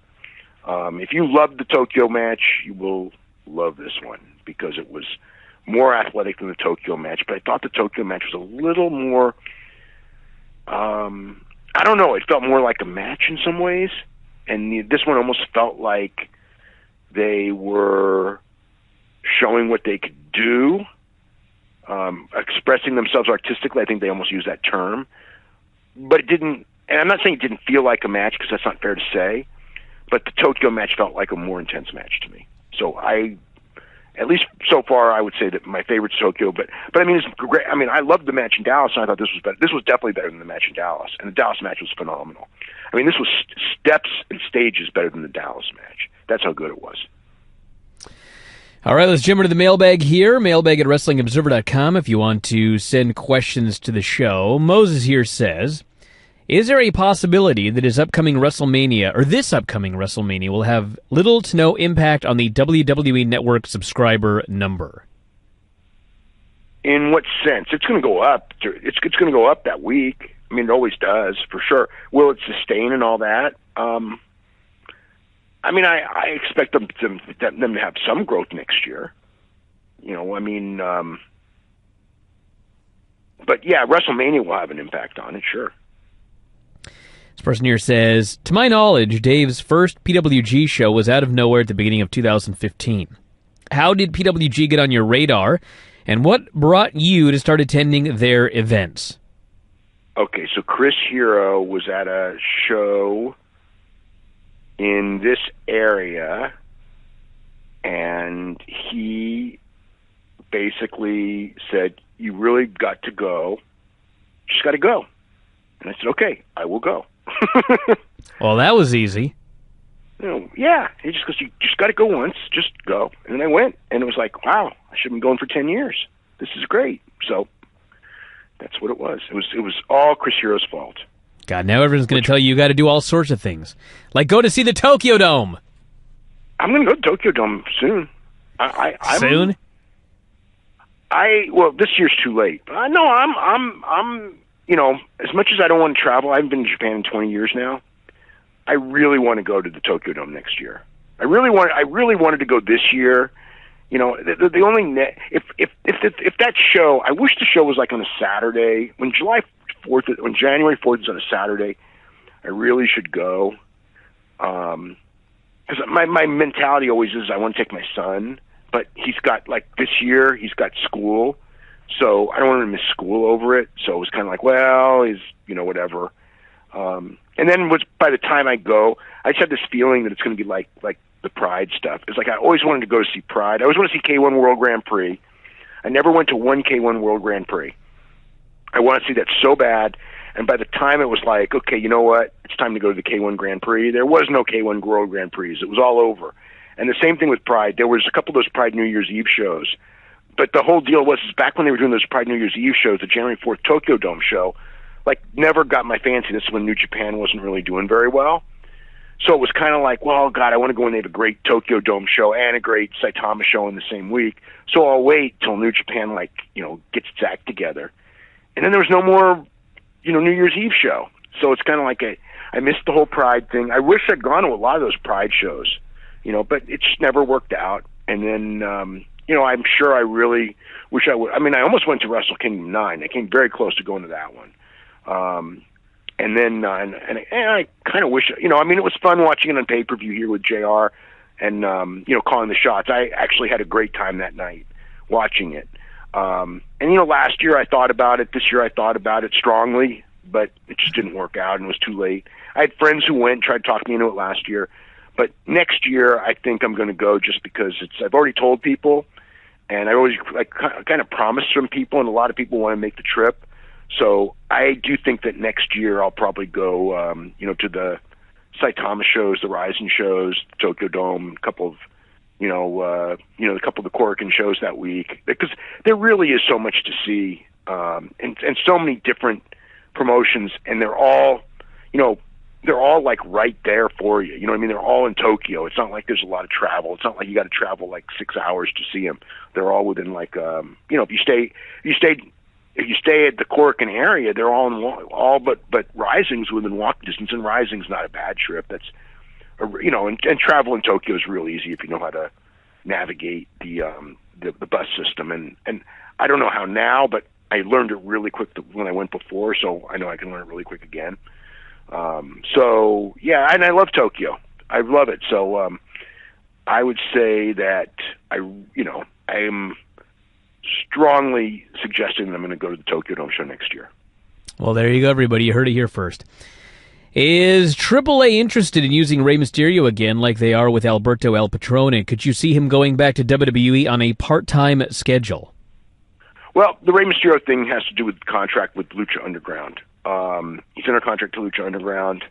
If you loved the Tokyo match, you will love this one because it was more athletic than the Tokyo match. But I thought the Tokyo match was a little more, I don't know, it felt more like a match in some ways. And this one almost felt like they were showing what they could do. Expressing themselves artistically, I think they almost use that term, but it didn't. And I'm not saying it didn't feel like a match because that's not fair to say, but the Tokyo match felt like a more intense match to me. So at least so far, I would say that my favorite's Tokyo. But I mean, it's great. I mean, I loved the match in Dallas, and I thought this was better. This was definitely better than the match in Dallas, and the Dallas match was phenomenal. I mean, this was steps and stages better than the Dallas match. That's how good it was. All right, let's jump into the mailbag here. Mailbag at WrestlingObserver.com if you want to send questions to the show. Moses here says, is there a possibility that this upcoming WrestleMania will have little to no impact on the WWE Network subscriber number? In what sense? It's going to go up. It's going to go up that week. I mean, it always does, for sure. Will it sustain and all that? I mean, I expect them to have some growth next year. I mean, but yeah, WrestleMania will have an impact on it, sure. This person here says, to my knowledge, Dave's first PWG show was out of nowhere at the beginning of 2015. How did PWG get on your radar, and what brought you to start attending their events? Okay, so Chris Hero was at a show in this area, and he basically said, you really got to go. Just got to go. And I said, okay, I will go. Well, that was easy. Yeah. He just goes, you just got to go once. Just go. And then I went, and it was like, wow, I should have been going for 10 years. This is great. So that's what it was. It was all Chris Hero's fault. God, now everyone's going to tell you got to do all sorts of things. Like go to see the Tokyo Dome. I'm going to go to Tokyo Dome soon. I'm Soon? Well, this year's too late. No, I'm. As much as I don't want to travel, I've been in Japan in 20 years now. I really want to go to the Tokyo Dome next year. I really wanted to go this year. The only if that show, I wish the show was like on a Saturday. When January 4th is on a Saturday, I really should go. Because my mentality always is I want to take my son, but he's got this year he's got school, so I don't want him to miss school over it. So it was kind of like, well, he's whatever. And then by the time I go, I just had this feeling that it's going to be like the Pride stuff. It's like I always wanted to go to see Pride. I always want to see K1 World Grand Prix. I never went to one K1 World Grand Prix. I want to see that so bad. And by the time it was like, okay, you know what? It's time to go to the K1 Grand Prix. There was no K1 World Grand Prix. It was all over. And the same thing with Pride. There was a couple of those Pride New Year's Eve shows. But the whole deal was back when they were doing those Pride New Year's Eve shows, the January 4th Tokyo Dome show, never got my fancy. This is when New Japan wasn't really doing very well. So it was kind of like, well, God, I want to go when they have a great Tokyo Dome show and a great Saitama show in the same week. So I'll wait till New Japan, gets its act together. And then there was no more, New Year's Eve show. So it's kind of like I missed the whole Pride thing. I wish I'd gone to a lot of those Pride shows, but it just never worked out. And then, I'm sure I really wish I would. I mean, I almost went to Wrestle Kingdom 9. I came very close to going to that one. And then, and I kind of wish, it was fun watching it on pay-per-view here with JR and, calling the shots. I actually had a great time that night watching it. And last year I thought about it. This year I thought about it strongly, but it just didn't work out and it was too late. I had friends who went, tried to talk me into it last year. But next year I think I'm going to go just because I've already told people, and I always kind of promised some people, and a lot of people want to make the trip. So I do think that next year I'll probably go, to the Saitama shows, the Rising shows, the Tokyo Dome, a couple of, a couple of the Korakuen shows that week, because there really is so much to see, and so many different promotions, and they're all right there for you. You know what I mean? They're all in Tokyo. It's not like there's a lot of travel. It's not like you got to travel 6 hours to see them. They're all within if you stay at the Korakuen area, they're all but Rising's within walking distance, and Rising's not a bad trip. That's and travel in Tokyo is real easy if you know how to navigate the bus system. And I don't know how now, but I learned it really quick when I went before, so I know I can learn it really quick again. So yeah, and I love Tokyo. I love it. So I would say that I am strongly suggesting that I'm going to go to the Tokyo Dome show next year. Well, there you go, everybody. You heard it here first. Is AAA interested in using Rey Mysterio again like they are with Alberto El Patron? Could you see him going back to WWE on a part-time schedule? Well, the Rey Mysterio thing has to do with the contract with Lucha Underground. He's under contract to Lucha Underground,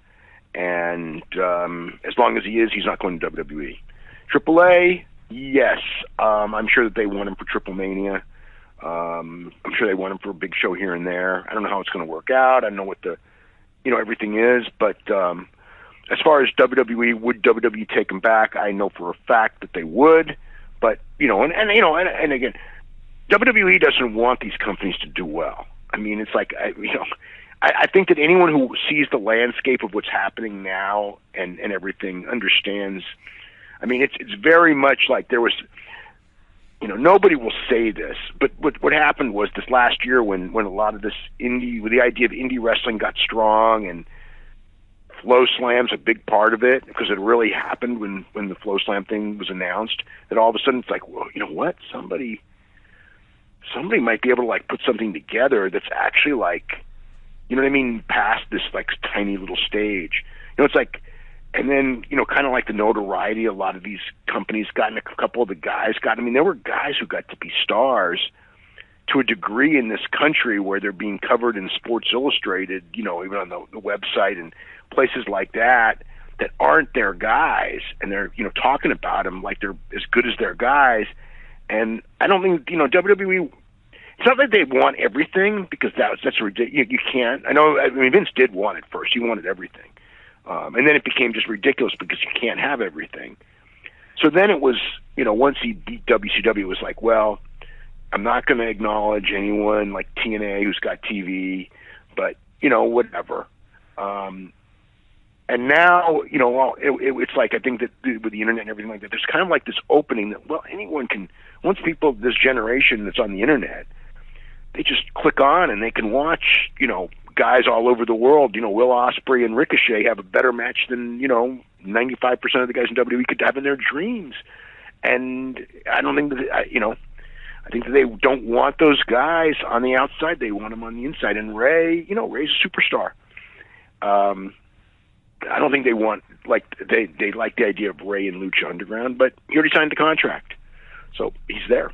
and as long as he is, he's not going to WWE. AAA, yes. I'm sure that they want him for Triple Mania. I'm sure they want him for a big show here and there. I don't know how it's going to work out. I don't know what the everything is, but as far as WWE, would WWE take him back? I know for a fact that they would, but and again, WWE doesn't want these companies to do well. I mean, it's like I think that anyone who sees the landscape of what's happening now and everything understands. I mean, it's very much like there was. Nobody will say this, but what happened was this last year when a lot of this with the idea of indie wrestling got strong, and Flow Slam's a big part of it, because it really happened when the Flow Slam thing was announced, that all of a sudden it's like, well, you know what? Somebody might be able to put something together that's actually you know what I mean, past this tiny little stage. It's like, and then, kind of like the notoriety a lot of these companies got, and a couple of the guys got. I mean, there were guys who got to be stars to a degree in this country where they're being covered in Sports Illustrated, even on the website and places like that aren't their guys, and they're, talking about them like they're as good as their guys. And I don't think, WWE, it's not like they want everything, because that's ridiculous. You can't. I mean, Vince did want it first. He wanted everything. And then it became just ridiculous because you can't have everything. So then it was, once he beat WCW, it was like, well, I'm not going to acknowledge anyone like TNA who's got TV, but, whatever. And now, it's like, I think that with the internet and everything like that, there's kind of like this opening that, well, anyone can, once people, this generation that's on the internet, they just click on and they can watch, guys all over the world, Will Ospreay and Ricochet have a better match than, 95% of the guys in WWE could have in their dreams. And I don't think that, I think that they don't want those guys on the outside. They want them on the inside. And Ray, Ray's a superstar. I don't think they want, they like the idea of Ray and Lucha Underground, but he already signed the contract. So he's there.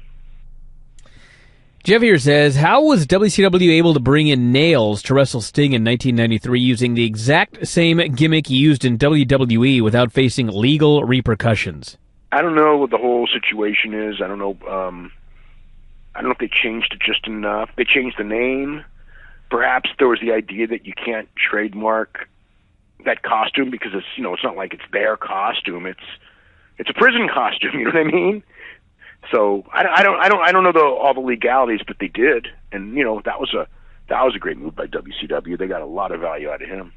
Jeff here says, how was WCW able to bring in Nails to wrestle Sting in 1993 using the exact same gimmick used in WWE without facing legal repercussions? I don't know what the whole situation is. I don't know. I don't know if they changed it just enough. They changed the name. Perhaps there was the idea that you can't trademark that costume because it's, it's not like it's their costume. It's a prison costume. You know what I mean? So I don't know all the legalities, but they did, and that was a great move by WCW. They got a lot of value out of him.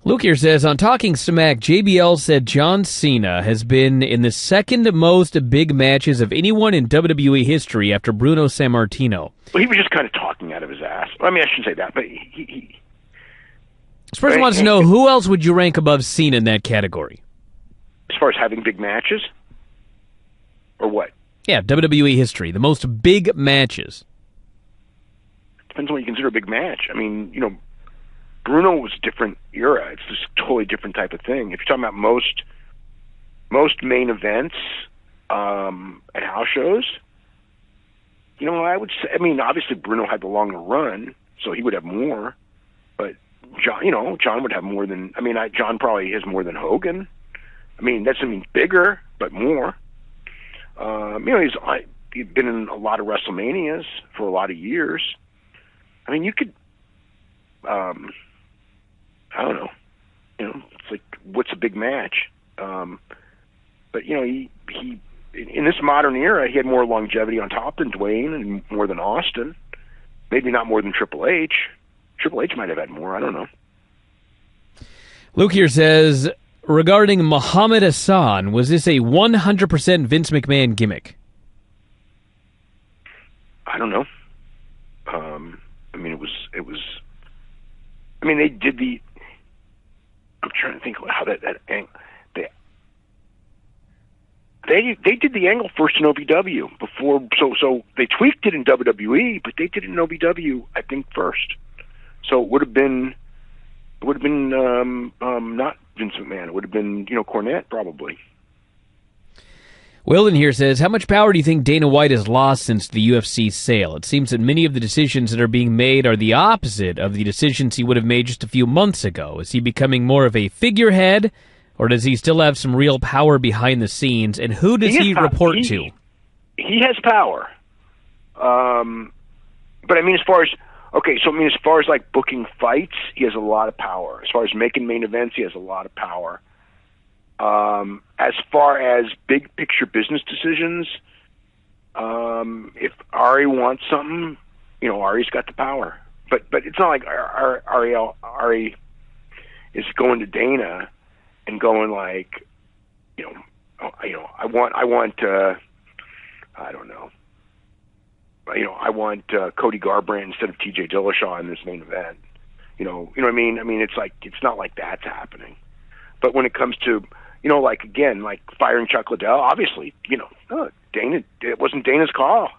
Luke here says, on Talking Smack, JBL said John Cena has been in the second most big matches of anyone in WWE history after Bruno Sammartino. Well, he was just kind of talking out of his ass. I mean, I shouldn't say that, but he this person wants to know, who else would you rank above Cena in that category? As far as having big matches? Or what? Yeah, WWE history, the most big matches. Depends on what you consider a big match. I mean, Bruno was a different era. It's just a totally different type of thing. If you're talking about most main events at house shows, I would say, obviously Bruno had the longer run, so he would have more. But John would have more than, John probably has more than Hogan. That's bigger, but more. He's been in a lot of WrestleManias for a lot of years. You could, I don't know, it's like, what's a big match? But he in this modern era, he had more longevity on top than Dwayne and more than Austin. Maybe not more than Triple H. Triple H might have had more. I don't know. Luke here says, regarding Muhammad Hassan, was this a 100% Vince McMahon gimmick? I don't know. It was. They did the. I'm trying to think how that angle. They did the angle first in OVW before. So they tweaked it in WWE, but they did it in OVW, I think, first. So it would have been. Not Vince McMahon. It would have been, Cornette, probably. Wilden here says, how much power do you think Dana White has lost since the UFC sale? It seems that many of the decisions that are being made are the opposite of the decisions he would have made just a few months ago. Is he becoming more of a figurehead, or does he still have some real power behind the scenes? And who does he report to? He has power. But as far as... Okay, so as far as like booking fights, he has a lot of power. As far as making main events, he has a lot of power. As far as big picture business decisions, if Ari wants something, Ari's got the power. But it's not like Ari is going to Dana and going like, I want I don't know. I want Cody Garbrandt instead of T.J. Dillashaw in this main event. You know what I mean? It's like, it's not like that's happening. But when it comes to, like firing Chuck Liddell, obviously, Dana, it wasn't Dana's call.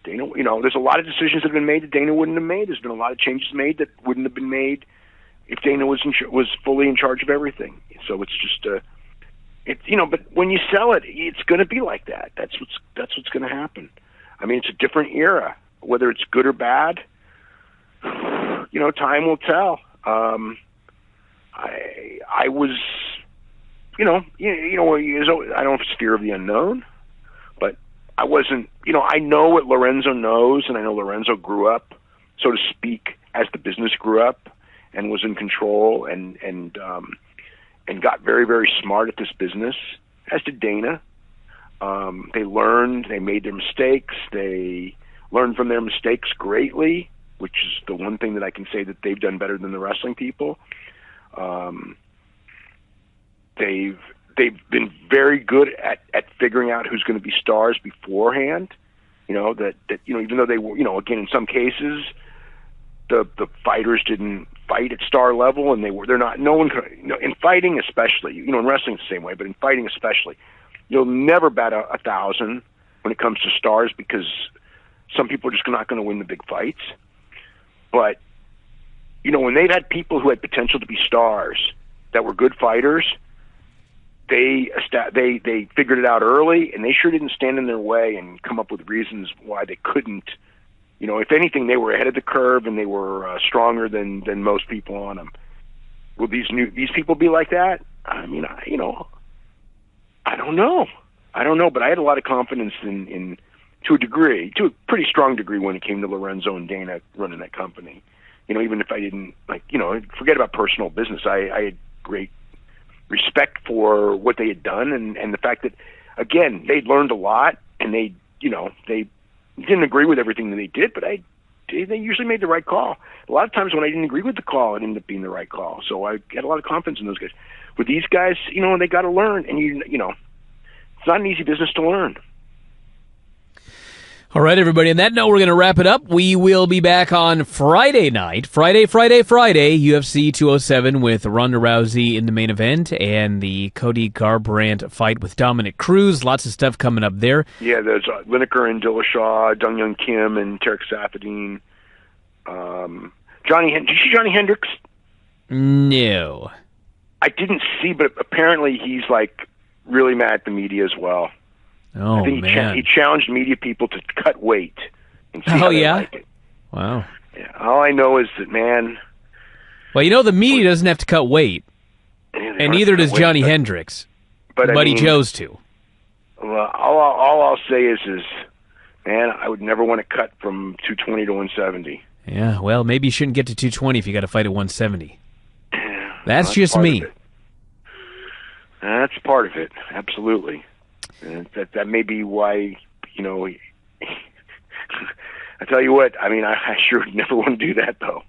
Dana, there's a lot of decisions that have been made that Dana wouldn't have made. There's been a lot of changes made that wouldn't have been made if Dana was fully in charge of everything. So it's just but when you sell it, it's going to be like that. That's what's going to happen. It's a different era. Whether it's good or bad, time will tell. I was, I don't know if it's fear of the unknown, but I wasn't, I know what Lorenzo knows, and I know Lorenzo grew up, so to speak, as the business grew up and was in control, and and got very, very smart at this business, as did Dana. They learned, they made their mistakes, they learned from their mistakes greatly, which is the one thing that I can say that they've done better than the wrestling people. They've been very good at figuring out who's going to be stars beforehand. That even though they were, again, in some cases, the fighters didn't fight at star level, and they're not. No one in fighting, especially, in wrestling it's the same way, but in fighting especially, you'll never bat 1,000 when it comes to stars, because some people are just not going to win the big fights. But when they've had people who had potential to be stars that were good fighters, they figured it out early, and they sure didn't stand in their way and come up with reasons why they couldn't. If anything, they were ahead of the curve, and they were stronger than most people on them. Will these people be like that? I mean, I don't know. But I had a lot of confidence in to a pretty strong degree, when it came to Lorenzo and Dana running that company. Even if I didn't forget about personal business, I had great respect for what they had done, and the fact that, again, they'd learned a lot, and they didn't agree with everything that they did, but they usually made the right call. A lot of times when I didn't agree with the call, it ended up being the right call. So I had a lot of confidence in those guys. With these guys, they got to learn, and it's not an easy business to learn. All right, everybody. On that note, we're going to wrap it up. We will be back on Friday night. Friday, UFC 207 with Ronda Rousey in the main event, and the Cody Garbrandt fight with Dominic Cruz. Lots of stuff coming up there. Yeah, there's Lineker and Dillashaw, Dong Young Kim and Tarek Safadine. Did you see Johnny Hendricks? No. I didn't see, but apparently he's really mad at the media as well. Oh, I think man. He challenged media people to cut weight and see how they like it. Wow. Yeah, all I know is that, man... Well, the media doesn't have to cut weight, and neither does Johnny Hendricks, but he chose to. Well, all I'll say is, man, I would never want to cut from 220 to 170. Yeah, well, maybe you shouldn't get to 220 if you got to fight at 170. That's just me. That's part of it, absolutely. And that may be why, I tell you what, I mean, I sure never want to do that, though.